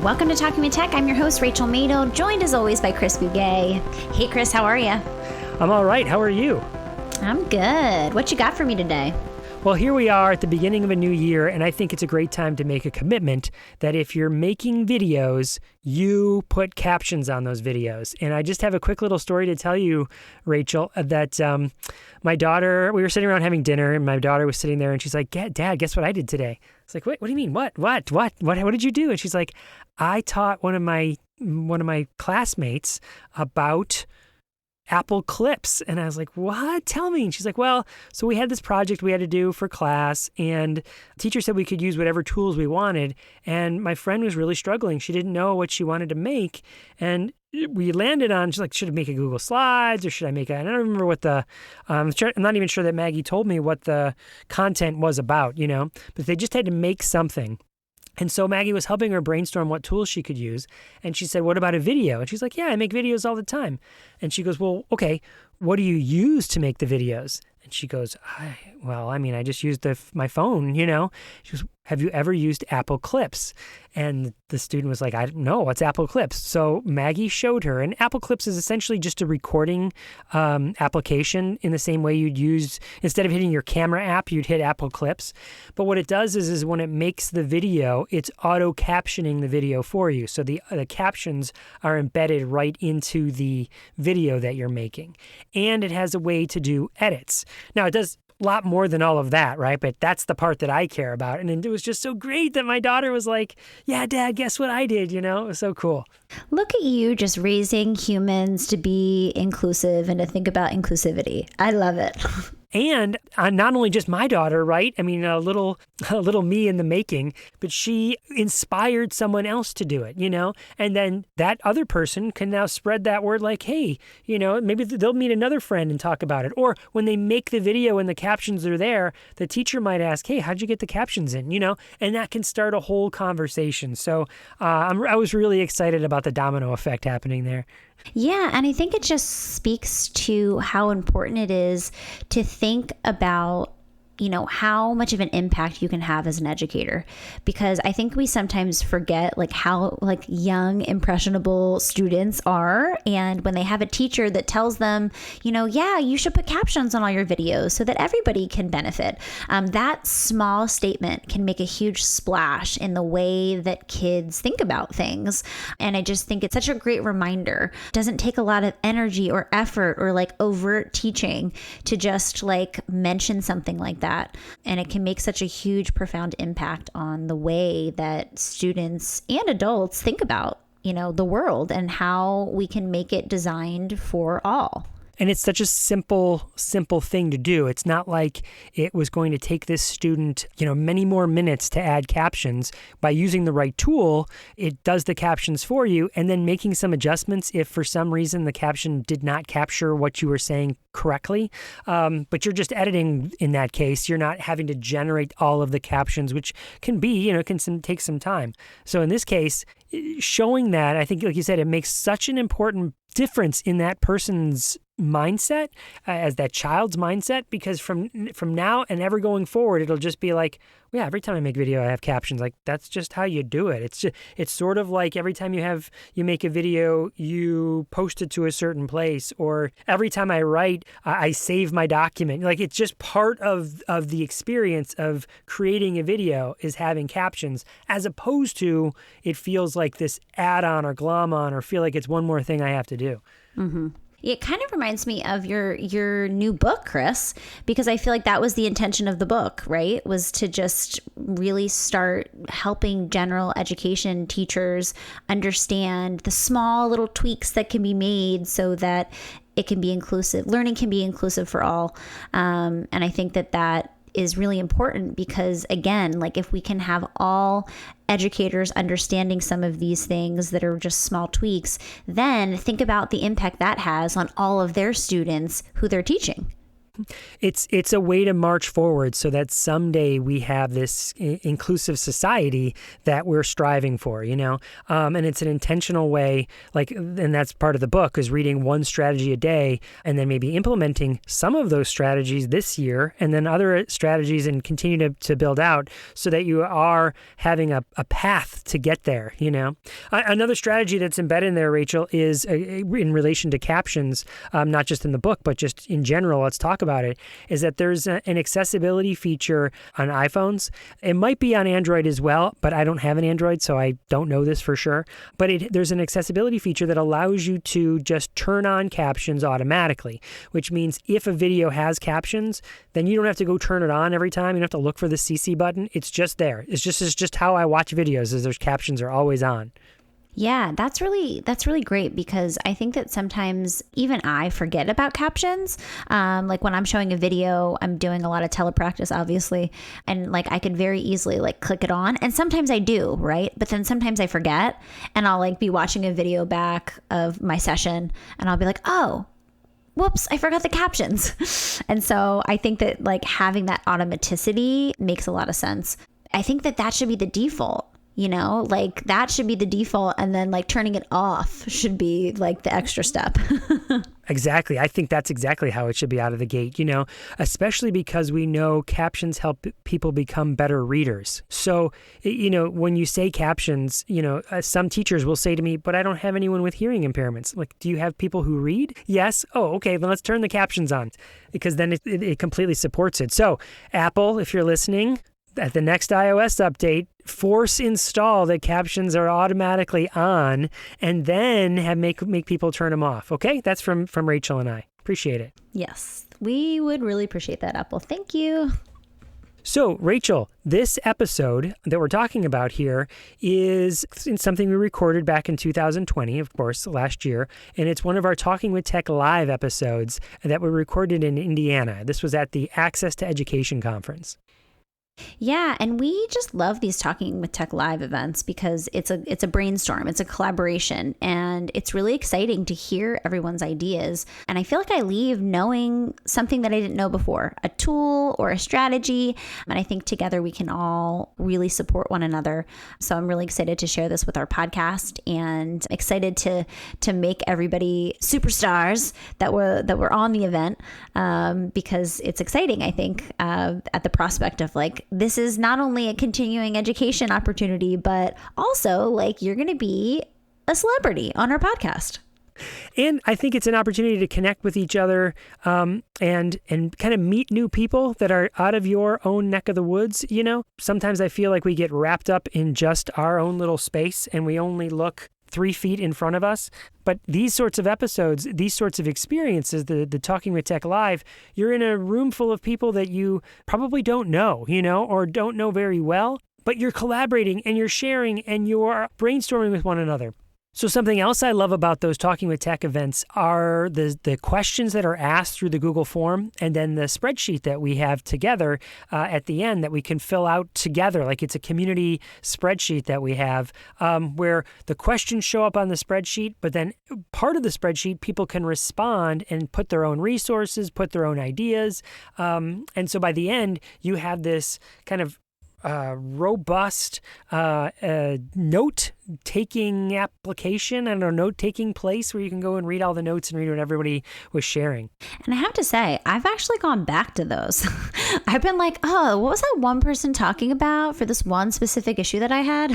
Welcome to Talking with Tech. I'm your host, Rachel Mado, joined as always by Chris Bugay. Hey, Chris, how are you? I'm all right. How are you? I'm good. What you got for me today? Well, here we are at the beginning of a new year, and I think it's a great time to make a commitment that if you're making videos, you put captions on those videos. And I just have a quick little story to tell you, Rachel, that my daughter, we were sitting around having dinner, and my daughter was sitting there, and she's like, Dad, guess what I did today? It's like, what do you mean? What did you do? And she's like, I taught one of my classmates about Apple clips. And I was like, what? Tell me. And she's like, well, so we had this project we had to do for class, and the teacher said we could use whatever tools we wanted. And my friend was really struggling. She didn't know what she wanted to make. And we landed on, she's like, should I make a Google Slides or should I make a, I don't remember what I'm not even sure that Maggie told me what the content was about, but they just had to make something. And so Maggie was helping her brainstorm what tools she could use. And she said, what about a video? And she's like, yeah, I make videos all the time. And she goes, well, okay, what do you use to make the videos? And she goes, I just used my phone, She goes, have you ever used Apple Clips? And the student was like, I don't know, what's Apple Clips? So Maggie showed her, and Apple Clips is essentially just a recording application in the same way you'd use, instead of hitting your camera app, you'd hit Apple Clips. But what it does is when it makes the video, it's auto captioning the video for you. So the captions are embedded right into the video that you're making. And it has a way to do edits. Now, it does a lot more than all of that, right? But that's the part that I care about. And it was just so great that my daughter was like, yeah, Dad, guess what I did? It was so cool. Look at you just raising humans to be inclusive and to think about inclusivity. I love it. And not only just my daughter, right? I mean, a little me in the making, but she inspired someone else to do it, And then that other person can now spread that word like, hey, maybe they'll meet another friend and talk about it. Or when they make the video and the captions are there, the teacher might ask, hey, how'd you get the captions in? And that can start a whole conversation. So I was really excited about the domino effect happening there. Yeah, and I think it just speaks to how important it is to think about how much of an impact you can have as an educator, because I think we sometimes forget how young, impressionable students are. And when they have a teacher that tells them, yeah, you should put captions on all your videos so that everybody can benefit. That small statement can make a huge splash in the way that kids think about things. And I just think it's such a great reminder. It doesn't take a lot of energy or effort or overt teaching to just mention something like that. And it can make such a huge, profound impact on the way that students and adults think about, the world and how we can make it designed for all. And it's such a simple thing to do. It's not like it was going to take this student, many more minutes to add captions. By using the right tool, it does the captions for you, and then making some adjustments if for some reason the caption did not capture what you were saying correctly. But you're just editing in that case. You're not having to generate all of the captions, which can be, take some time. So in this case, showing that, I think, like you said, it makes such an important difference in that person's mindset, as that child's mindset, because from now and ever going forward, it'll just be like, yeah, every time I make video, I have captions. That's just how you do it. It's sort of like every time you make a video, you post it to a certain place, or every time I write, I save my document. It's just part of the experience of creating a video is having captions, as opposed to it feels like this add-on or glom on, or feel like it's one more thing I have to do. Mm-hmm. It kind of reminds me of your new book, Chris, because I feel like that was the intention of the book, right? Was to just really start helping general education teachers understand the small little tweaks that can be made so that it can be inclusive. Learning can be inclusive for all. And I think that is really important because, again, if we can have all educators understanding some of these things that are just small tweaks, then think about the impact that has on all of their students who they're teaching. It's a way to march forward so that someday we have this inclusive society that we're striving for, and it's an intentional way, and that's part of the book, is reading one strategy a day and then maybe implementing some of those strategies this year and then other strategies and continue to build out so that you are having a path to get there, Another strategy that's embedded in there, Rachel, is in relation to captions, not just in the book, but just in general, let's talk about it, is that there's an accessibility feature on iPhones. It might be on Android as well, but I don't have an Android, so I don't know this for sure. But there's an accessibility feature that allows you to just turn on captions automatically, which means if a video has captions, then you don't have to go turn it on every time. You don't have to look for the CC button. It's just there. It's just how I watch videos, is there's captions are always on. Yeah, that's really great, because I think that sometimes even I forget about captions. Like when I'm showing a video, I'm doing a lot of telepractice, obviously, and I could very easily click it on, and sometimes I do, right? But then sometimes I forget, and I'll be watching a video back of my session, and I'll be like, oh, whoops, I forgot the captions. And so I think that having that automaticity makes a lot of sense. I think that should be the default. That should be the default, and then turning it off should be the extra step. Exactly. I think that's exactly how it should be out of the gate, especially because we know captions help people become better readers. So, when you say captions, some teachers will say to me, but I don't have anyone with hearing impairments. Do you have people who read? Yes. Oh, okay. Then let's turn the captions on, because then it completely supports it. So Apple, if you're listening, at the next iOS update, force install that captions are automatically on, and then make people turn them off. Okay, that's from Rachel and I. Appreciate it. Yes, we would really appreciate that, Apple. Thank you. So, Rachel, this episode that we're talking about here is something we recorded back in 2020, of course, last year, and it's one of our Talking with Tech live episodes that were recorded in Indiana. This was at the Access to Education Conference. Yeah, and we just love these Talking with Tech live events because it's a brainstorm, it's a collaboration, and it's really exciting to hear everyone's ideas. And I feel like I leave knowing something that I didn't know before, a tool or a strategy, and I think together we can all really support one another. So I'm really excited to share this with our podcast, and excited to make everybody superstars that were on the event, because it's exciting, I think, at the prospect of this is not only a continuing education opportunity, but also you're going to be a celebrity on our podcast. And I think it's an opportunity to connect with each other, and kind of meet new people that are out of your own neck of the woods. Sometimes I feel like we get wrapped up in just our own little space and we only look 3 feet in front of us. But these sorts of episodes, these sorts of experiences, the Talking with Tech Live, you're in a room full of people that you probably don't know, or don't know very well, but you're collaborating and you're sharing and you're brainstorming with one another. So something else I love about those Talking with Tech events are the questions that are asked through the Google form, and then the spreadsheet that we have together at the end that we can fill out together. It's a community spreadsheet that we have, where the questions show up on the spreadsheet, but then part of the spreadsheet, people can respond and put their own resources, put their own ideas. And so by the end, you have this kind of robust note-taking application, note-taking place where you can go and read all the notes and read what everybody was sharing. And I have to say, I've actually gone back to those. I've been oh, what was that one person talking about for this one specific issue that I had?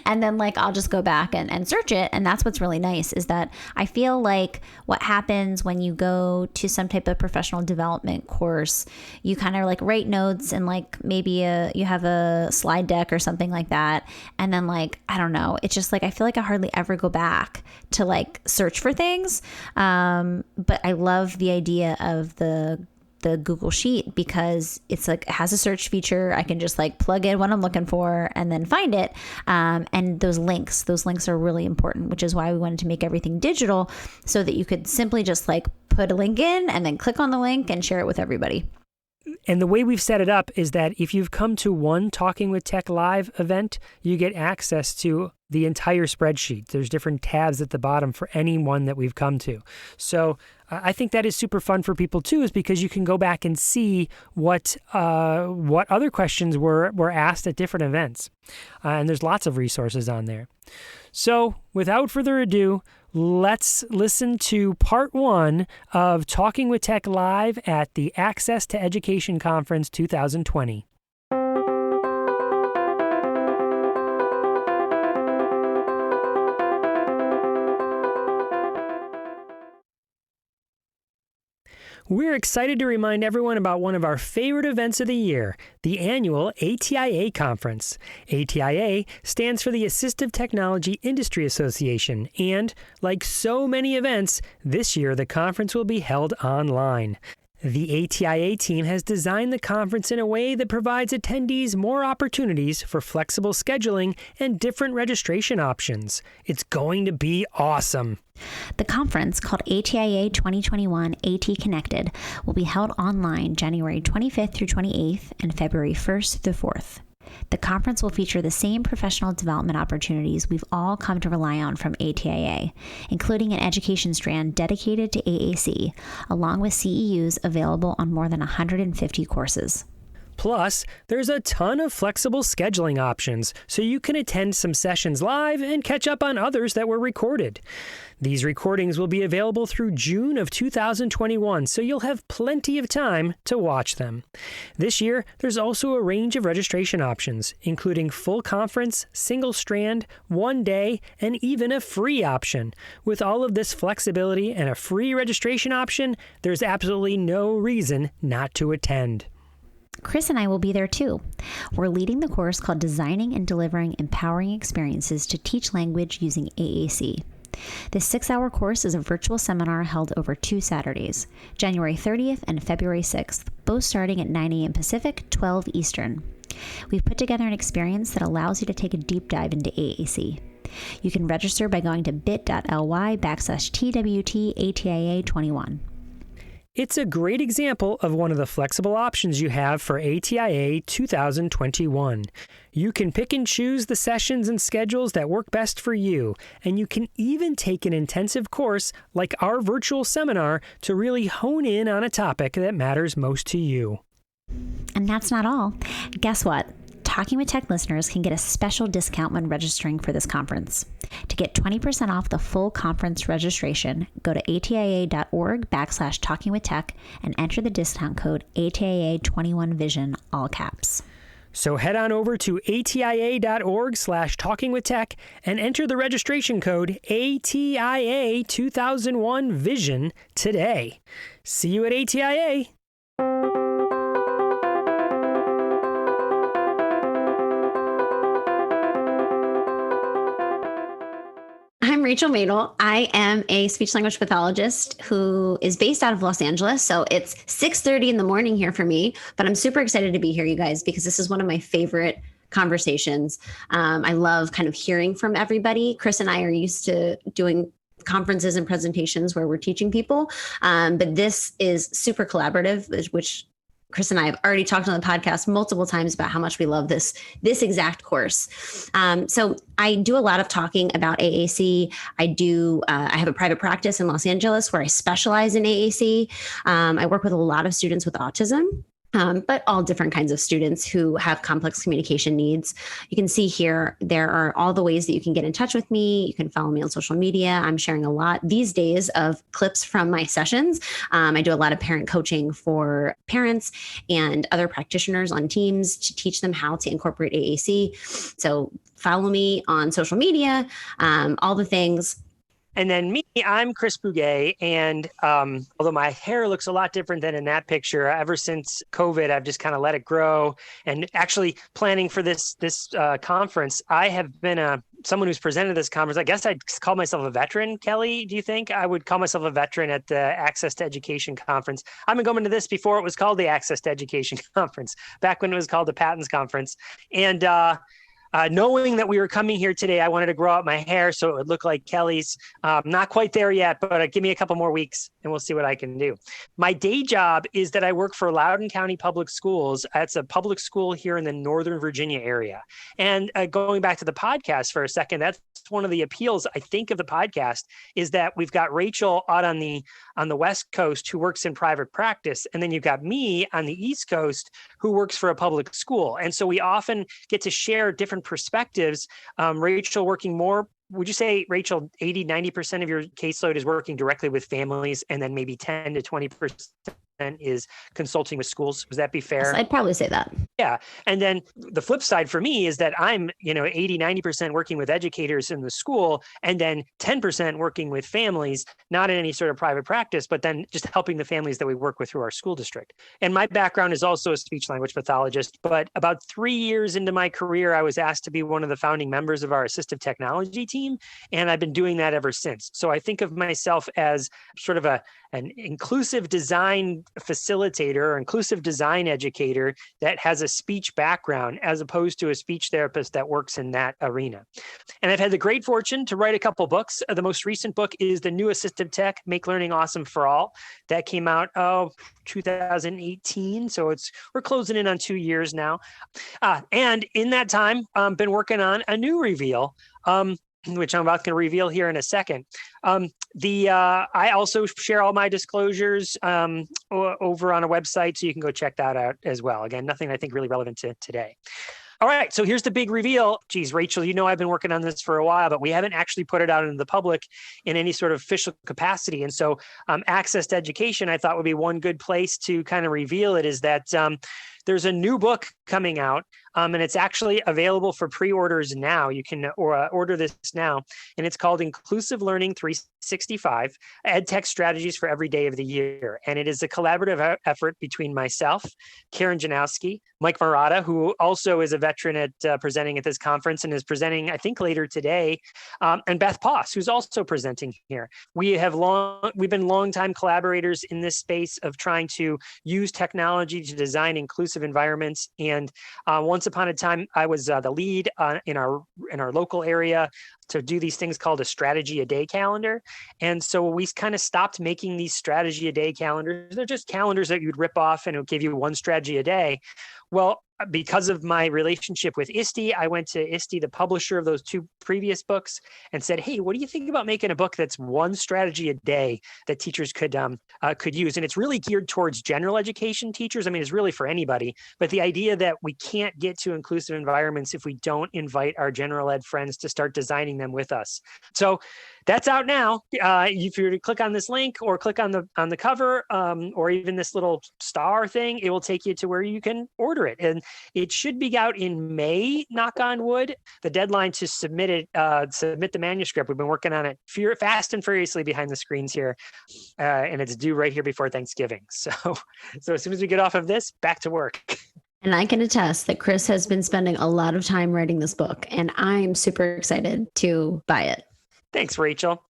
And then I'll just go back and search it. And that's what's really nice, is that I feel what happens when you go to some type of professional development course, you kind of write notes and maybe you have a slide deck or something like that. And then I don't know, it's just I feel I hardly ever go back to search for things. But I love the idea of the Google Sheet, because it's it has a search feature. I can just plug in what I'm looking for and then find it. And those links are really important, which is why we wanted to make everything digital, so that you could simply just put a link in and then click on the link and share it with everybody. And the way we've set it up is that if you've come to one Talking with Tech Live event, you get access to the entire spreadsheet. There's different tabs at the bottom for any one that we've come to. So I think that is super fun for people too, is because you can go back and see what other questions were asked at different events. And there's lots of resources on there. So without further ado, let's listen to part 1 of Talking with Tech Live at the Access to Education Conference 2020. We're excited to remind everyone about one of our favorite events of the year, the annual ATIA Conference. ATIA stands for the Assistive Technology Industry Association, and, like so many events, this year the conference will be held online. The ATIA team has designed the conference in a way that provides attendees more opportunities for flexible scheduling and different registration options. It's going to be awesome. The conference, called ATIA 2021 AT Connected, will be held online January 25th through 28th and February 1st through 4th. The conference will feature the same professional development opportunities we've all come to rely on from ATIA, including an education strand dedicated to AAC, along with CEUs available on more than 150 courses. Plus, there's a ton of flexible scheduling options, so you can attend some sessions live and catch up on others that were recorded. These recordings will be available through June of 2021, so you'll have plenty of time to watch them. This year, there's also a range of registration options, including full conference, single strand, 1 day, and even a free option. With all of this flexibility and a free registration option, there's absolutely no reason not to attend. Chris and I will be there too. We're leading the course called Designing and Delivering Empowering Experiences to Teach Language Using AAC. This 6-hour course is a virtual seminar held over 2 Saturdays, January 30th and February 6th, both starting at 9 a.m. Pacific, 12 Eastern. We've put together an experience that allows you to take a deep dive into AAC. You can register by going to bit.ly/TWT ATIA 21. It's a great example of one of the flexible options you have for ATIA 2021. You can pick and choose the sessions and schedules that work best for you, and you can even take an intensive course like our virtual seminar to really hone in on a topic that matters most to you. And that's not all. Guess what? Talking with Tech listeners can get a special discount when registering for this conference. To get 20% off the full conference registration, go to atia.org/talkingwithtech and enter the discount code ATIA21Vision, all caps. So head on over to atia.org/talkingwithtech and enter the registration code ATIA2001Vision today. See you at ATIA. I'm Rachel Madel. I am a speech language pathologist who is based out of Los Angeles. So it's 6:30 in the morning here for me, but I'm super excited to be here, you guys, because this is one of my favorite conversations. I love kind of hearing from everybody. Chris and I are used to doing conferences and presentations where we're teaching people, but this is super collaborative, which Chris and I have already talked on the podcast multiple times about how much we love this exact course. So I do a lot of talking about AAC. I have a private practice in Los Angeles where I specialize in AAC. I work with a lot of students with autism. But all different kinds of students who have complex communication needs. You can see here, there are all the ways that you can get in touch with me. You can follow me on social media. I'm sharing a lot these days of clips from my sessions. I do a lot of parent coaching for parents and other practitioners on teams to teach them how to incorporate AAC. So follow me on social media, all the things. And then me, I'm Chris Bouguet, and although my hair looks a lot different than in that picture, ever since COVID, I've just kind of let it grow. And actually planning for this conference, I have been someone who's presented this conference. I guess I'd call myself a veteran, Kelly. Do you think I would call myself a veteran at the Access to Education Conference? I've been going to this before it was called the Access to Education Conference, back when it was called the Patents Conference. And knowing that we were coming here today, I wanted to grow out my hair so it would look like Kelly's. Not quite there yet, but give me a couple more weeks and we'll see what I can do. My day job is that I work for Loudoun County Public Schools. It's a public school here in the Northern Virginia area. And going back to the podcast for a second, that's one of the appeals, I think, of the podcast is that we've got Rachel out on the West Coast who works in private practice. And then you've got me on the East Coast who works for a public school. And so we often get to share different perspectives. Rachel working more, would you say, Rachel, 80-90% of your caseload is working directly with families, and then maybe 10 to 20% is consulting with schools? Would that be fair? Yes, I'd probably say that. Yeah. And then the flip side for me is that I'm, 80-90% working with educators in the school, and then 10% working with families, not in any sort of private practice, but then just helping the families that we work with through our school district. And my background is also a speech language pathologist, but about 3 years into my career, I was asked to be one of the founding members of our assistive technology team. And I've been doing that ever since. So I think of myself as sort of an inclusive design facilitator or inclusive design educator that has a speech background as opposed to a speech therapist that works in that arena. And I've had the great fortune to write a couple books. The most recent book is The New Assistive Tech, Make Learning Awesome for All. That came out 2018. So we're closing in on 2 years now. And in that time, been working on a new reveal, which I'm about to reveal here in a second. I also share all my disclosures over on a website, so you can go check that out as well. Again, nothing I think really relevant to today. All right, so here's the big reveal. Geez, Rachel, I've been working on this for a while, but we haven't actually put it out into the public in any sort of official capacity. And so Access to Education, I thought would be one good place to kind of reveal it, is that there's a new book coming out, and it's actually available for pre-orders now. You can order this now, and it's called Inclusive Learning 365, EdTech Strategies for Every Day of the Year. And it is a collaborative effort between myself, Karen Janowski, Mike Murata, who also is a veteran at presenting at this conference and is presenting, I think, later today, and Beth Poss, who's also presenting here. We've been longtime collaborators in this space of trying to use technology to design inclusive environments. And once upon a time, I was the lead in our local area to do these things called a strategy a day calendar. And so we kind of stopped making these strategy a day calendars. They're just calendars that you'd rip off and it would give you one strategy a day. Well, because of my relationship with ISTE, I went to ISTE, the publisher of those two previous books, and said, hey, what do you think about making a book that's one strategy a day that teachers could use? And it's really geared towards general education teachers. I mean, it's really for anybody, but the idea that we can't get to inclusive environments if we don't invite our general ed friends to start designing them with us. So that's out now. If you were to click on this link or click on the cover, or even this little star thing, it will take you to where you can order it. And it should be out in May, knock on wood. The deadline to submit the manuscript, we've been working on it fast and furiously behind the screens here. And it's due right here before Thanksgiving. So as soon as we get off of this, back to work. And I can attest that Chris has been spending a lot of time writing this book, and I'm super excited to buy it. Thanks, Rachel.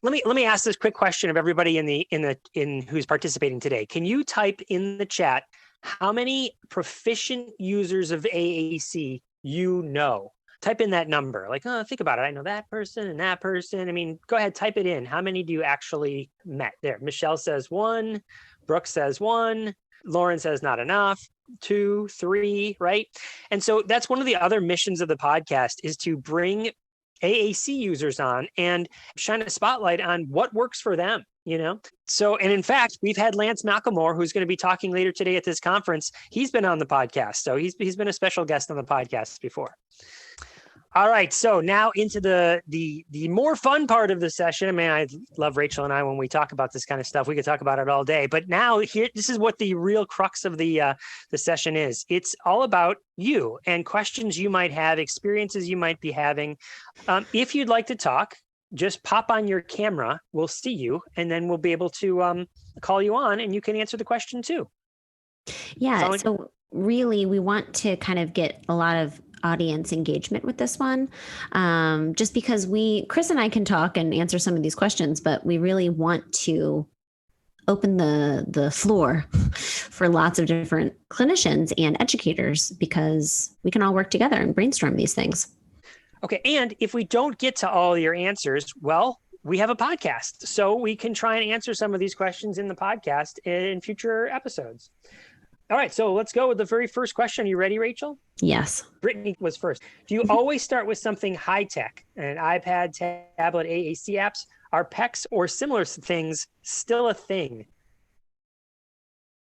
Let me ask this quick question of everybody in who's participating today. Can you type in the chat how many proficient users of AAC you know? Type in that number. Like, think about it. I know that person and that person. I mean, go ahead, type it in. How many do you actually met? There, Michelle says 1. Brooke says 1. Lauren says not enough. 2, 3, right? And so that's one of the other missions of the podcast, is to bring AAC users on and shine a spotlight on what works for them, So, and in fact, we've had Lance Malcolmore, who's going to be talking later today at this conference. He's been on the podcast. So he's been a special guest on the podcast before. All right, so now into the more fun part of the session. I mean, I love Rachel and I when we talk about this kind of stuff. We could talk about it all day, but now this is what the real crux of the session is. It's all about you and questions you might have, experiences you might be having. If you'd like to talk, just pop on your camera. We'll see you, and then we'll be able to call you on, and you can answer the question too. Yeah. So really, we want to kind of get a lot of audience engagement with this one, just because Chris and I can talk and answer some of these questions, but we really want to open the floor for lots of different clinicians and educators, because we can all work together and brainstorm these things. Okay. And if we don't get to all your answers, well, we have a podcast, so we can try and answer some of these questions in the podcast in future episodes. All right, so let's go with the very first question. Are you ready, Rachel? Yes. Brittany was first. Do you always start with something high-tech, an iPad, tablet, AAC apps? Are PECS or similar things still a thing?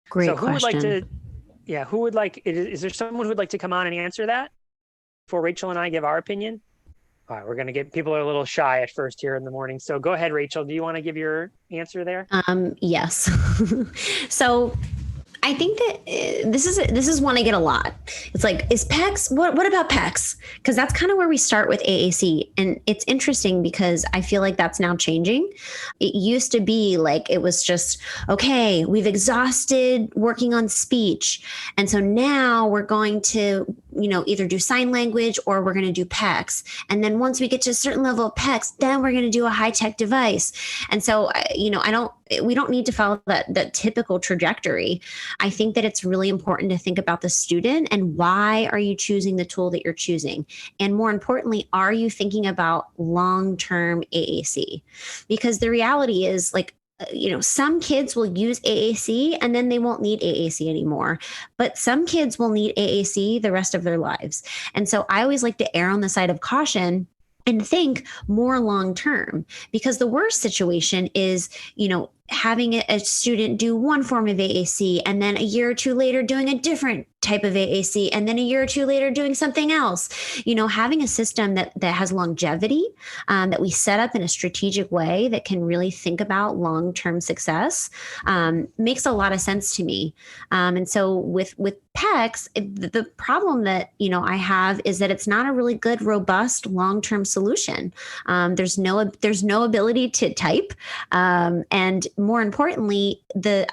Great question. Who would like, is there someone who would like to come on and answer that before Rachel and I give our opinion? All right, we're going to get, people are a little shy at first here in the morning. So go ahead, Rachel. Do you want to give your answer there? Yes. So I think that this is one I get a lot. It's like, is PECS, what about PECS? Because that's kind of where we start with AAC. And it's interesting because I feel like that's now changing. It used to be like, it was just, okay, we've exhausted working on speech. And so now we're going to, either do sign language or we're going to do PECS. And then once we get to a certain level of PECS, then we're going to do a high-tech device. And so, we don't need to follow that typical trajectory. I think that it's really important to think about the student and why are you choosing the tool that you're choosing? And more importantly, are you thinking about long-term AAC? Because the reality is, like, some kids will use AAC and then they won't need AAC anymore. But some kids will need AAC the rest of their lives. And so I always like to err on the side of caution and think more long term, because the worst situation is, having a student do one form of AAC and then a year or two later doing a different type of AAC and then a year or two later doing something else. Having a system that has longevity, that we set up in a strategic way that can really think about long-term success, makes a lot of sense to me. And so with PECS, the problem that, I have is that it's not a really good, robust, long-term solution. There's no ability to type. And more importantly,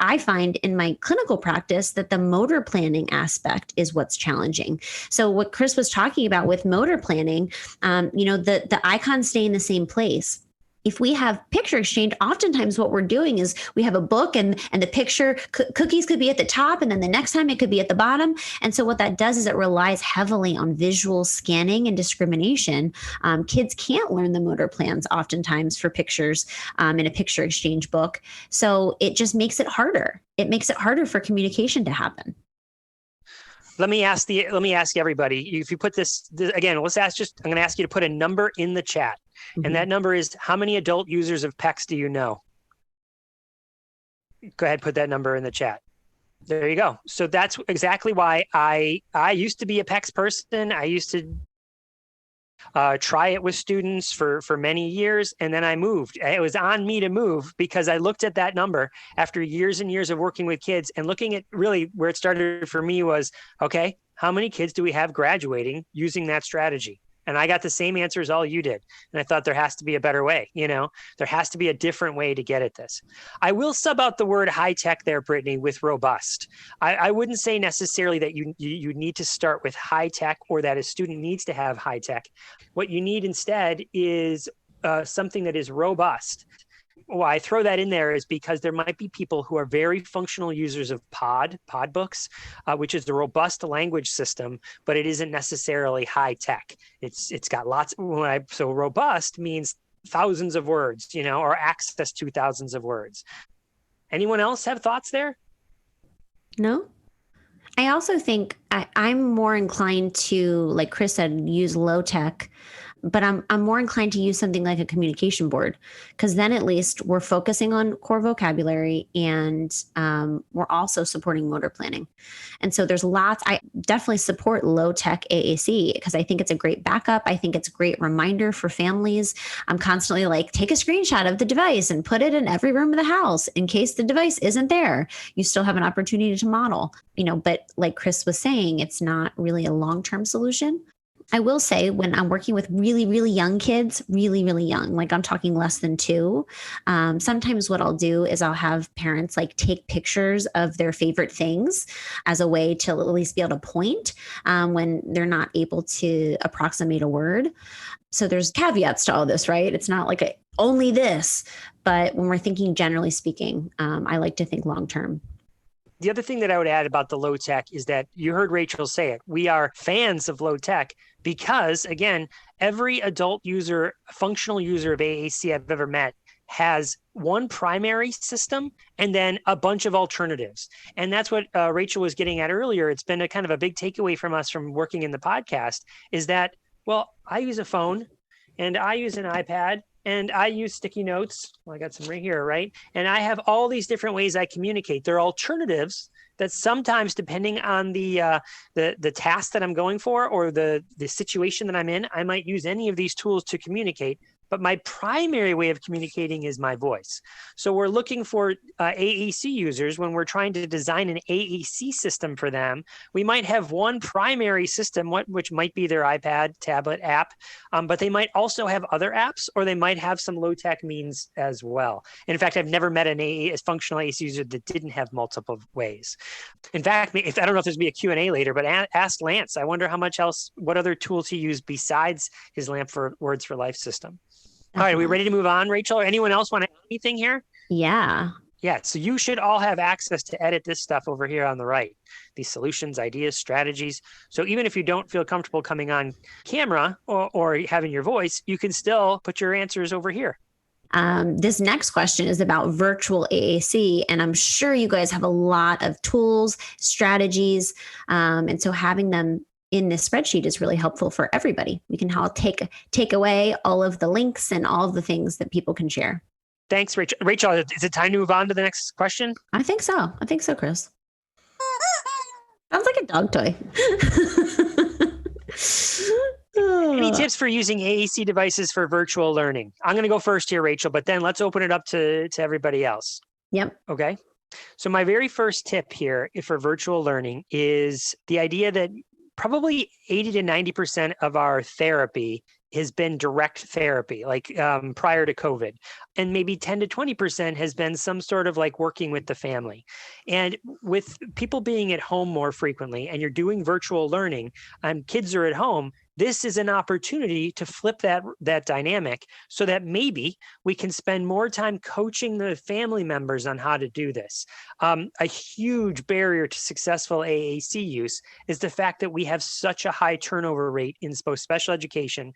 I find in my clinical practice that the motor planning aspect is what's challenging. So what Chris was talking about with motor planning, the icons stay in the same place. If we have picture exchange, oftentimes what we're doing is we have a book and the picture cookies could be at the top and then the next time it could be at the bottom. And so what that does is it relies heavily on visual scanning and discrimination. Kids can't learn the motor plans oftentimes for pictures in a picture exchange book. So it just makes it harder. It makes it harder for communication to happen. Let me ask everybody, if you put this again, I'm going to ask you to put a number in the chat. Mm-hmm. And that number is, how many adult users of PECS do you know? Go ahead, put that number in the chat. There you go. So that's exactly why I used to be a PECS person. I used to try it with students for many years. And then I moved. It was on me to move because I looked at that number after years and years of working with kids and looking at really where it started for me was, okay, how many kids do we have graduating using that strategy? And I got the same answer as all you did. And I thought there has to be a better way. There has to be a different way to get at this. I will sub out the word high tech there, Brittany, with robust. I wouldn't say necessarily that you need to start with high tech or that a student needs to have high tech. What you need instead is something that is robust. Why I throw that in there is because there might be people who are very functional users of pod books, which is the robust language system, but it isn't necessarily high tech. It's got lots. So robust means thousands of words, or access to thousands of words. Anyone else have thoughts there? No. I also think I'm more inclined to, like Chris said, use low tech. But I'm more inclined to use something like a communication board, because then at least we're focusing on core vocabulary and we're also supporting motor planning. And so there's lots. I definitely support low tech AAC because I think it's a great backup. I think it's a great reminder for families. I'm constantly like, take a screenshot of the device and put it in every room of the house in case the device isn't there. You still have an opportunity to model, but like Chris was saying, it's not really a long-term solution. I will say when I'm working with really, really young kids, really, really young, like I'm talking less than 2, sometimes what I'll do is I'll have parents like take pictures of their favorite things as a way to at least be able to point when they're not able to approximate a word. So there's caveats to all this, right? It's not like only this. But when we're thinking generally speaking, I like to think long term. The other thing that I would add about the low tech is that you heard Rachel say it. We are fans of low tech because, again, every adult user, functional user of AAC I've ever met has one primary system and then a bunch of alternatives. And that's what Rachel was getting at earlier. It's been a kind of a big takeaway from us from working in the podcast is that, well, I use a phone and I use an iPad and I use sticky notes. Well, I got some right here, right? And I have all these different ways I communicate. There are alternatives that sometimes, depending on the task that I'm going for or the situation that I'm in, I might use any of these tools to communicate. But my primary way of communicating is my voice. So we're looking for AAC users when we're trying to design an AAC system for them. We might have one primary system, which might be their iPad, tablet app, but they might also have other apps, or they might have some low-tech means as well. And in fact, I've never met a functional AAC user that didn't have multiple ways. In fact, I don't know if there's going to be a Q&A later, but ask Lance. I wonder what other tools he used besides his Lamp for Words for Life system. All right, are we ready to move on, Rachel? Or anyone else want to add anything here? Yeah. Yeah, so you should all have access to edit this stuff over here on the right. These solutions, ideas, strategies. So even if you don't feel comfortable coming on camera or having your voice, you can still put your answers over here. This next question is about virtual AAC, and I'm sure you guys have a lot of tools, strategies, and so having them in this spreadsheet is really helpful for everybody. We can all take away all of the links and all of the things that people can share. Thanks, Rachel. Rachel, is it time to move on to the next question? I think so, Chris. Sounds like a dog toy. Any tips for using AAC devices for virtual learning? I'm going to go first here, Rachel, but then let's open it up to everybody else. Yep. Okay. So my very first tip here for virtual learning is the idea that probably 80 to 90% of our therapy has been direct therapy, like prior to COVID. And maybe 10 to 20% has been some sort of like working with the family. And with people being at home more frequently and you're doing virtual learning and kids are at home, this is an opportunity to flip that dynamic so that maybe we can spend more time coaching the family members on how to do this. A huge barrier to successful AAC use is the fact that we have such a high turnover rate in both special education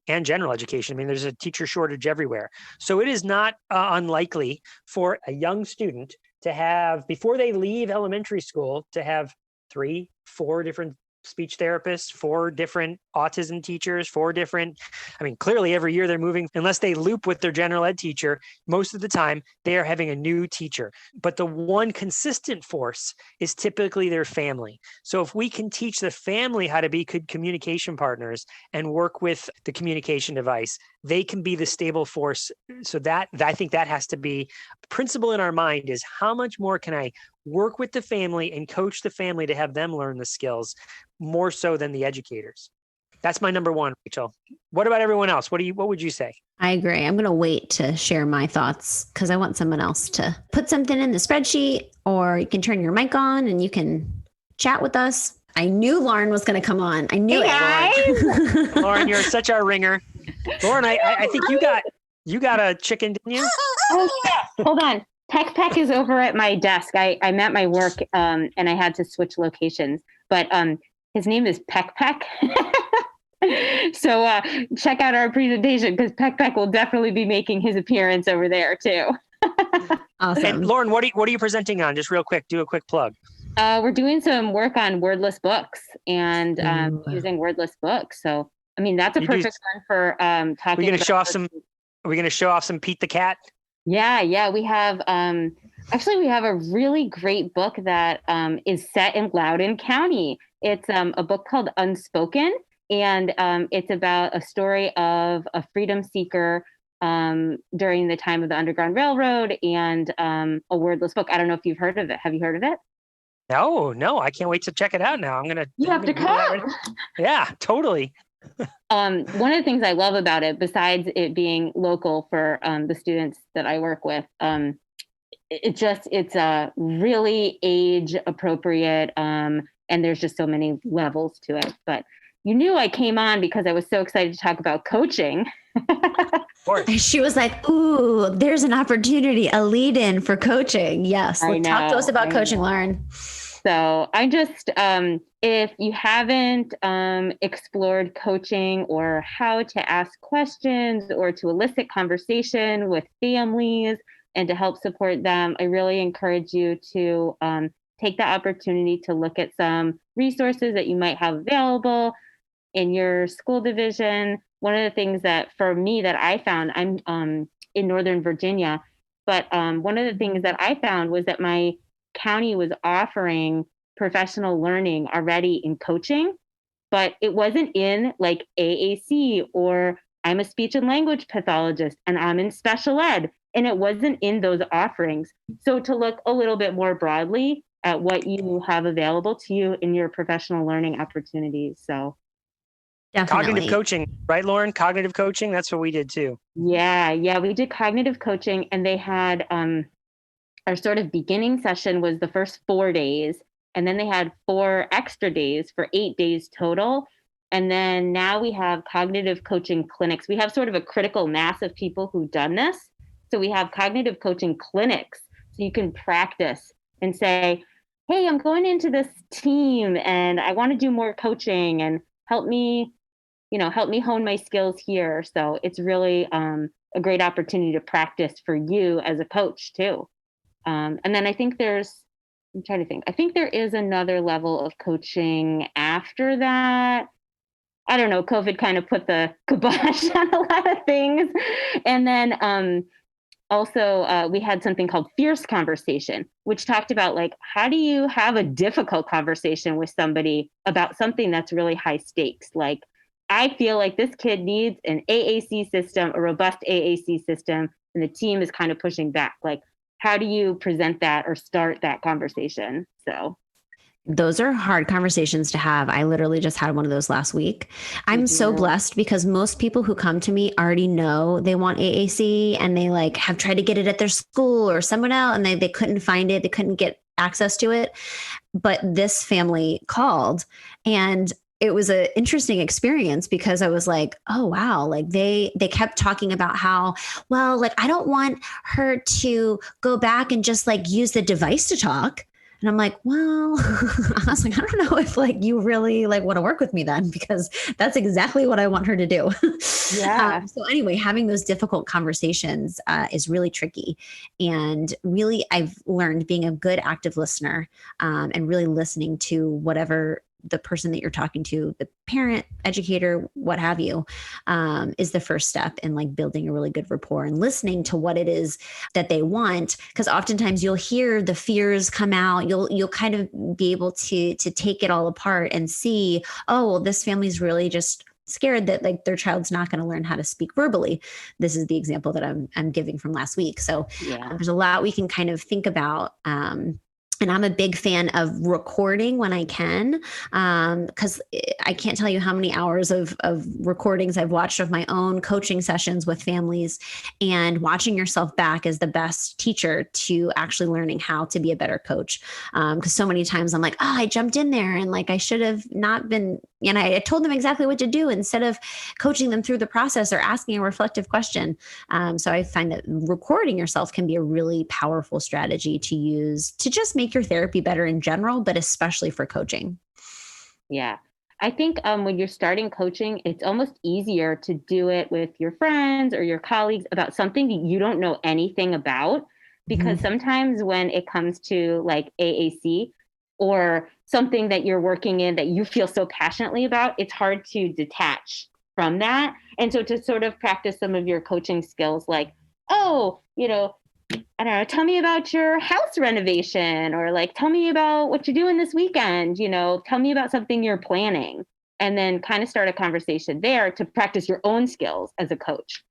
and general education. I mean, there's a teacher shortage everywhere. So it is not unlikely for a young student to have, before they leave elementary school, to have 3, 4 different speech therapists, 4 different autism teachers, 4 different, clearly every year they're moving, unless they loop with their general ed teacher, most of the time they are having a new teacher. But the one consistent force is typically their family. So if we can teach the family how to be good communication partners and work with the communication device, they can be the stable force. So that I think that has to be the principle in our mind is how much more can I work with the family and coach the family to have them learn the skills more so than the educators. That's my number one, Rachel. What about everyone else? What would you say? I agree. I'm going to wait to share my thoughts because I want someone else to put something in the spreadsheet, or you can turn your mic on and you can chat with us. I knew Lauren was going to come on. I knew it. Lauren, you're such a ringer. Lauren, I think you got a chicken, didn't you? Oh, yeah. Hold on. PECS is over at my desk. I'm at my work and I had to switch locations, but his name is PECS. So check out our presentation because PECS will definitely be making his appearance over there too. Awesome. And Lauren, what are you presenting on? Just real quick, do a quick plug. We're doing some work on wordless books and using wordless books. So, that's a perfect one for talking. Are we going to show off some Pete the Cat? Yeah. We have, we have a really great book that is set in Loudoun County. It's a book called Unspoken, and it's about a story of a freedom seeker during the time of the Underground Railroad and a wordless book. I don't know if you've heard of it. Have you heard of it? No, I can't wait to check it out now. You have to come. Yeah, totally. One of the things I love about it, besides it being local for the students that I work with, it's a really age appropriate, and there's just so many levels to it. But you knew I came on because I was so excited to talk about coaching. She was like, ooh, there's an opportunity, a lead in for coaching. Yes. Talk to us about coaching, Lauren. So I just, if you haven't explored coaching or how to ask questions or to elicit conversation with families and to help support them, I really encourage you to take the opportunity to look at some resources that you might have available in your school division. One of the things that for me that I found, I'm in Northern Virginia, but one of the things that I found was that my county was offering professional learning already in coaching, but it wasn't in like AAC or I'm a speech and language pathologist and I'm in special ed, and it wasn't in those offerings. So to look a little bit more broadly at what you have available to you in your professional learning opportunities. So definitely. Cognitive coaching, right, Lauren? Cognitive coaching, that's what we did too. Yeah, we did cognitive coaching, and they had our sort of beginning session was the first 4 days, and then they had 4 extra days for 8 days total. And then now we have cognitive coaching clinics. We have sort of a critical mass of people who've done this. So we have cognitive coaching clinics. So you can practice and say, hey, I'm going into this team and I want to do more coaching and help me hone my skills here. So it's really a great opportunity to practice for you as a coach too. And then I think I'm trying to think. I think there is another level of coaching after that. I don't know. COVID kind of put the kibosh on a lot of things. And then also we had something called Fierce Conversation, which talked about like, how do you have a difficult conversation with somebody about something that's really high stakes? Like, I feel like this kid needs an AAC system, a robust AAC system, and the team is kind of pushing back. Like, how do you present that or start that conversation? So those are hard conversations to have. I literally just had one of those last week. I'm so blessed because most people who come to me already know they want AAC and they like have tried to get it at their school or someone else and they couldn't find it. They couldn't get access to it. But this family called and it was an interesting experience because I was like, oh, wow. Like they kept talking about how, well, like, I don't want her to go back and just like use the device to talk. And I'm like, well, I was like, I don't know if like you really like want to work with me then, because that's exactly what I want her to do. Yeah. So anyway, having those difficult conversations is really tricky. And really, I've learned being a good active listener and really listening to whatever the person that you're talking to, the parent, educator, what have you, is the first step in like building a really good rapport and listening to what it is that they want. Because oftentimes you'll hear the fears come out. You'll kind of be able to take it all apart and see, oh, well, this family's really just scared that like their child's not going to learn how to speak verbally. This is the example that I'm giving from last week. So there's a lot we can kind of think about. And I'm a big fan of recording when I can, because I can't tell you how many hours of recordings I've watched of my own coaching sessions with families, and watching yourself back is the best teacher to actually learning how to be a better coach. Because so many times I'm like, oh, I jumped in there and like I should have not been, and I told them exactly what to do instead of coaching them through the process or asking a reflective question. So I find that recording yourself can be a really powerful strategy to use to just make your therapy better in general, but especially for coaching. Yeah. I think when you're starting coaching, it's almost easier to do it with your friends or your colleagues about something that you don't know anything about, because sometimes when it comes to like AAC or something that you're working in that you feel so passionately about, it's hard to detach from that. And so to sort of practice some of your coaching skills, like, oh, I don't know, tell me about your house renovation, or like, tell me about what you're doing this weekend, tell me about something you're planning, and then kind of start a conversation there to practice your own skills as a coach.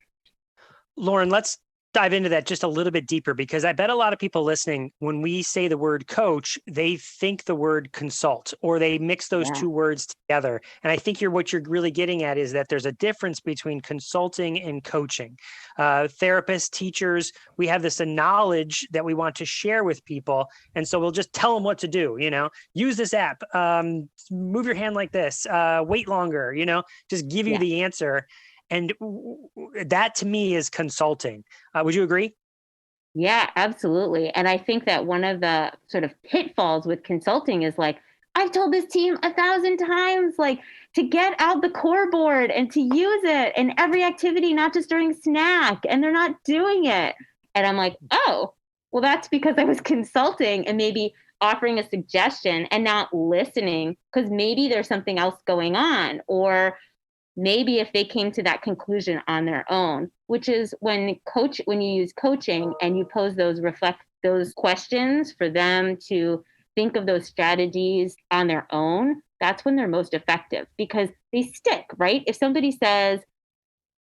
Lauren, let's dive into that just a little bit deeper, because I bet a lot of people listening, when we say the word coach, they think the word consult, or they mix those two words together. And I think what you're really getting at is that there's a difference between consulting and coaching. Therapists, teachers, we have this knowledge that we want to share with people. And so we'll just tell them what to do, use this app, move your hand like this, wait longer, just give you the answer. And that to me is consulting. Would you agree? Yeah, absolutely. And I think that one of the sort of pitfalls with consulting is like, I've told this team 1,000 times, like, to get out the core board and to use it in every activity, not just during snack, and they're not doing it. And I'm like, oh, well, that's because I was consulting and maybe offering a suggestion and not listening, because maybe there's something else going on, or maybe if they came to that conclusion on their own, which is when you use coaching and you pose those questions for them to think of those strategies on their own, that's when they're most effective, because they stick, right? If somebody says,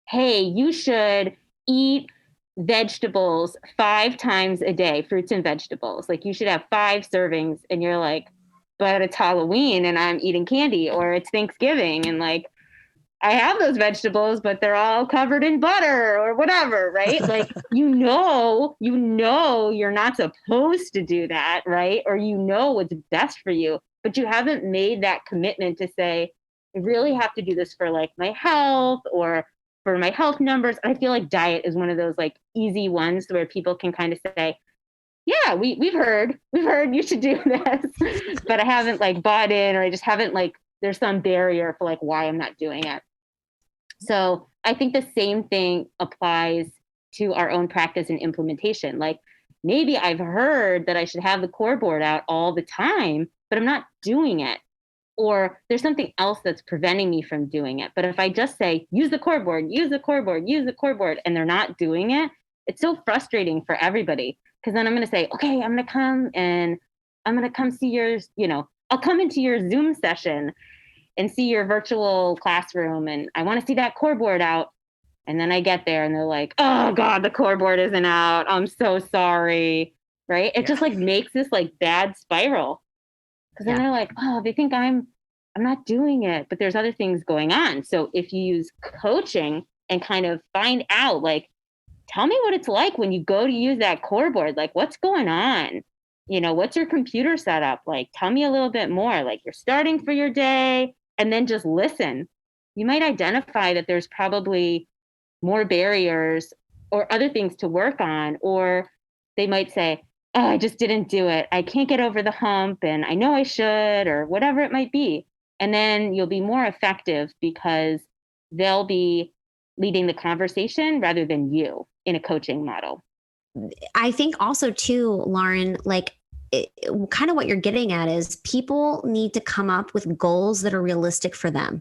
hey, you should eat vegetables 5 times a day, fruits and vegetables, like you should have 5 servings, and you're like, but it's Halloween and I'm eating candy, or it's Thanksgiving and like, I have those vegetables, but they're all covered in butter or whatever, right? Like, you're not supposed to do that, right? Or what's best for you, but you haven't made that commitment to say, I really have to do this for like my health or for my health numbers. I feel like diet is one of those like easy ones where people can kind of say, yeah, we've heard you should do this, but I haven't like bought in, or I just haven't like, there's some barrier for like why I'm not doing it. So I think the same thing applies to our own practice and implementation. Like, maybe I've heard that I should have the core board out all the time, but I'm not doing it. Or there's something else that's preventing me from doing it. But if I just say, use the core board, and they're not doing it, it's so frustrating for everybody. Because then I'm going to say, okay, I'm going to come see yours, I'll come into your Zoom session and see your virtual classroom, and I want to see that core board out. And then I get there and they're like, oh God, the core board isn't out. I'm so sorry. Right. It just like makes this like bad spiral. Cause then they're like, oh, they think I'm not doing it, but there's other things going on. So if you use coaching and kind of find out, like, tell me what it's like when you go to use that core board, like what's going on? What's your computer setup? Like, tell me a little bit more, like you're starting for your day, and then just listen. You might identify that there's probably more barriers or other things to work on, or they might say, oh, I just didn't do it. I can't get over the hump, and I know I should, or whatever it might be. And then you'll be more effective because they'll be leading the conversation rather than you in a coaching model. I think also too, Lauren, like kind of what you're getting at is people need to come up with goals that are realistic for them.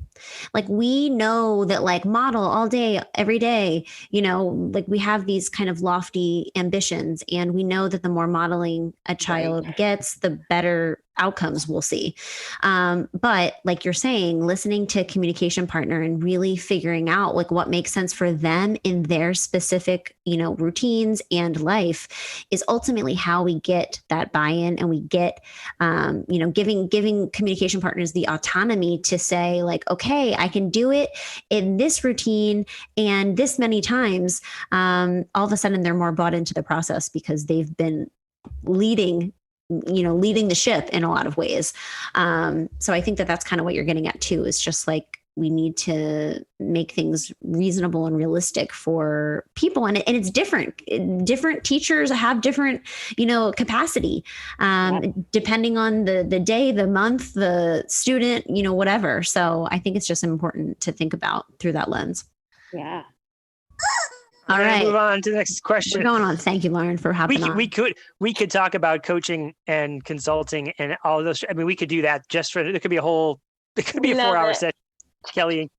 Like, we know that like model all day, every day, like we have these kind of lofty ambitions, and we know that the more modeling a child gets, the better outcomes we'll see. But like you're saying, listening to a communication partner and really figuring out like what makes sense for them in their specific, routines and life is ultimately how we get that buy-in, and we get, giving communication partners the autonomy to say like, okay, I can do it in this routine and this many times. All of a sudden they're more bought into the process because they've been leading the ship in a lot of ways. So I think that that's kind of what you're getting at too, is just like, we need to make things reasonable and realistic for people. And it's different. Different teachers have different, capacity, depending on the day, the month, the student, whatever. So I think it's just important to think about through that lens. Yeah. All right. Move on to the next question. We're going on. Thank you, Lauren, for hopping on. We could talk about coaching and consulting and all of those. I mean, we could do that it could be a 4-hour session, Kelly.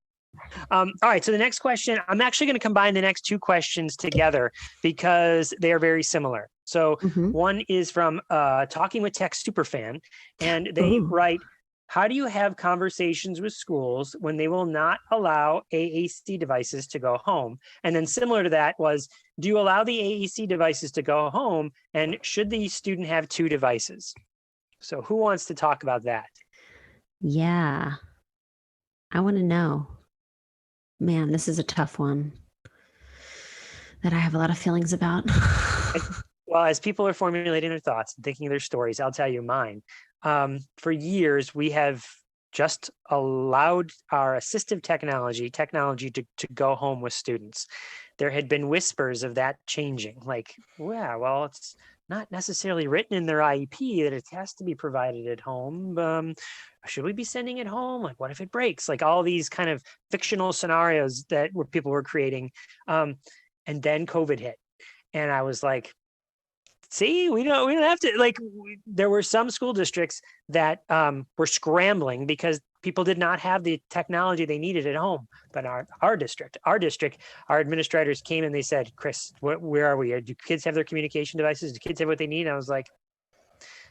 All right. So the next question, I'm actually going to combine the next 2 questions together because they are very similar. So one is from Talking with Tech Superfan, and they write, how do you have conversations with schools when they will not allow AAC devices to go home? And then similar to that was, do you allow the AAC devices to go home? And should the student have 2 devices? So who wants to talk about that? Yeah, I want to know. Man, this is a tough one that I have a lot of feelings about. Well, as people are formulating their thoughts and thinking their stories, I'll tell you mine. For years, we have just allowed our assistive technology to go home with students. There had been whispers of that changing, like, yeah, well, it's not necessarily written in their IEP that it has to be provided at home. Should we be sending it home? Like, what if it breaks? Like all these kind of fictional scenarios that people were creating. And then COVID hit. And I was like, see, we don't have to, like, there were some school districts that were scrambling because people did not have the technology they needed at home. But our district, our administrators came and they said, Chris, where are we? Do kids have their communication devices? Do kids have what they need? And I was like,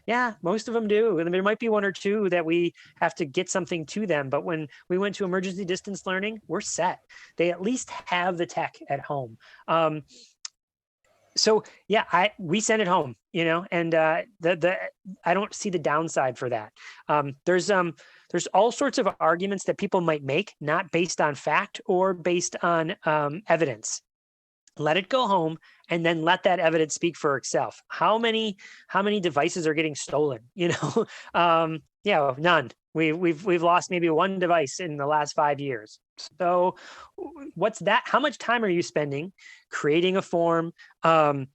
yeah, most of them do. And there might be 1 or 2 that we have to get something to them. But when we went to emergency distance learning, we're set. They at least have the tech at home. So yeah, we send it home, and I don't see the downside for that. There's all sorts of arguments that people might make, not based on fact or based on evidence. Let it go home and then let that evidence speak for itself. How many devices are getting stolen? Yeah, none. We've lost maybe 1 device in the last 5 years. So what's that? How much time are you spending creating a form, having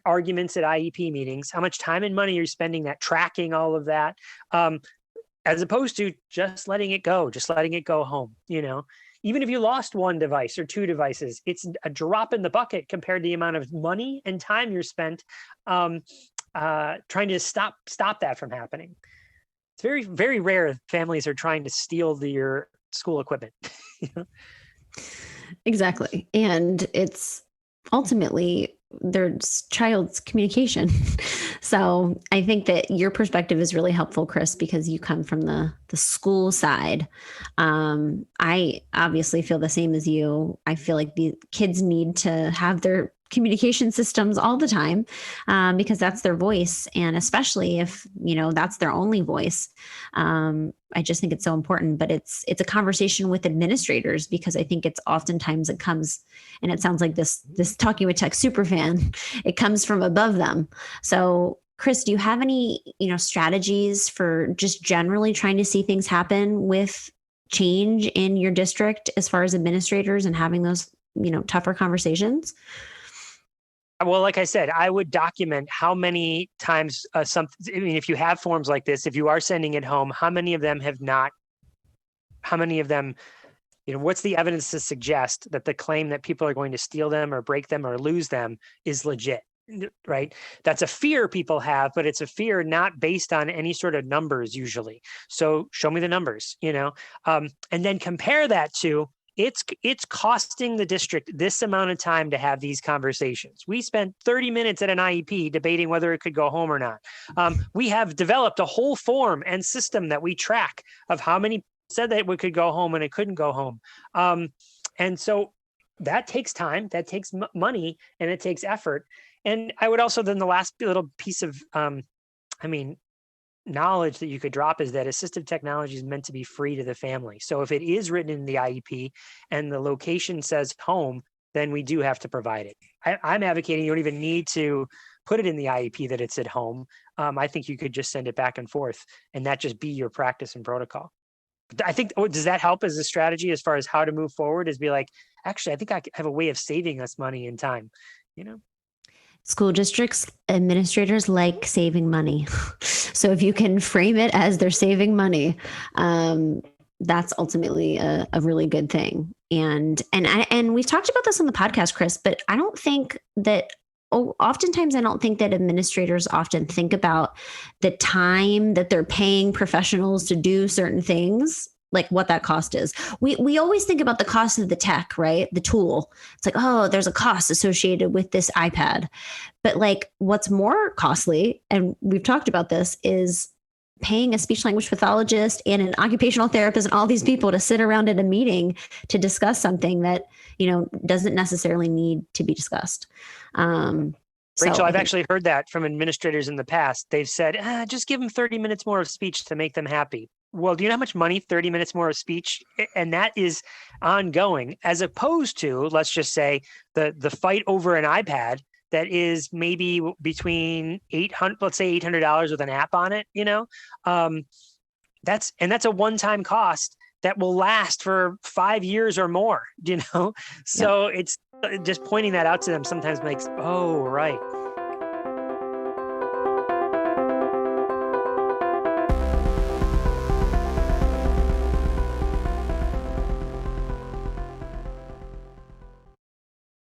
arguments at IEP meetings? How much time and money are you spending that tracking all of that, as opposed to just letting it go home? Even if you lost 1 device or 2 devices, it's a drop in the bucket compared to the amount of money and time you're spent trying to stop that from happening. It's very, very rare families are trying to steal your school equipment. Exactly. And it's ultimately there's child's communication. So I think that your perspective is really helpful, Chris, because you come from the school side. I obviously feel the same as you. I feel like the kids need to have their communication systems all the time, because that's their voice. And especially if, that's their only voice. I just think it's so important, but it's a conversation with administrators, because I think it's oftentimes it comes, and it sounds like this Talking with Tech superfan, it comes from above them. So Chris, do you have any, strategies for just generally trying to see things happen with change in your district as far as administrators and having those, tougher conversations? Well, like I said, I would document how many times if you have forms like this, if you are sending it home, how many of them have not, how many of them, what's the evidence to suggest that the claim that people are going to steal them or break them or lose them is legit, right? That's a fear people have, but it's a fear not based on any sort of numbers usually. So show me the numbers, and then compare that to, it's costing the district this amount of time to have these conversations. We spent 30 minutes at an IEP debating whether it could go home or not. We have developed a whole form and system that we track of how many said that it could go home and it couldn't go home. And so that takes time, that takes money, and it takes effort. And I would also, then the last little piece of, knowledge that you could drop is that assistive technology is meant to be free to the family. So if it is written in the IEP and the location says home, then we do have to provide it. I'm advocating you don't even need to put it in the IEP that it's at home. I think you could just send it back and forth and that just be your practice and protocol. But I think, does that help as a strategy as far as how to move forward, is be like, actually, I think I have a way of saving us money and time, School districts, administrators like saving money. So if you can frame it as they're saving money, that's ultimately a really good thing. And we've talked about this on the podcast, Chris, but I don't think that, oftentimes I don't think that administrators often think about the time that they're paying professionals to do certain things, like what that cost is. We always think about the cost of the tech, right? The tool. It's like, oh, there's a cost associated with this iPad. But like what's more costly, and we've talked about this, is paying a speech language pathologist and an occupational therapist and all these people to sit around at a meeting to discuss something that, doesn't necessarily need to be discussed. Rachel, I've actually heard that from administrators in the past. They've said, just give them 30 minutes more of speech to make them happy. Well, do you know how much money 30 minutes more of speech? And that is ongoing, as opposed to, let's just say, the fight over an iPad that is maybe between $800 with an app on it, that's a one-time cost that will last for 5 years or more, So it's just pointing that out to them sometimes makes, oh, right.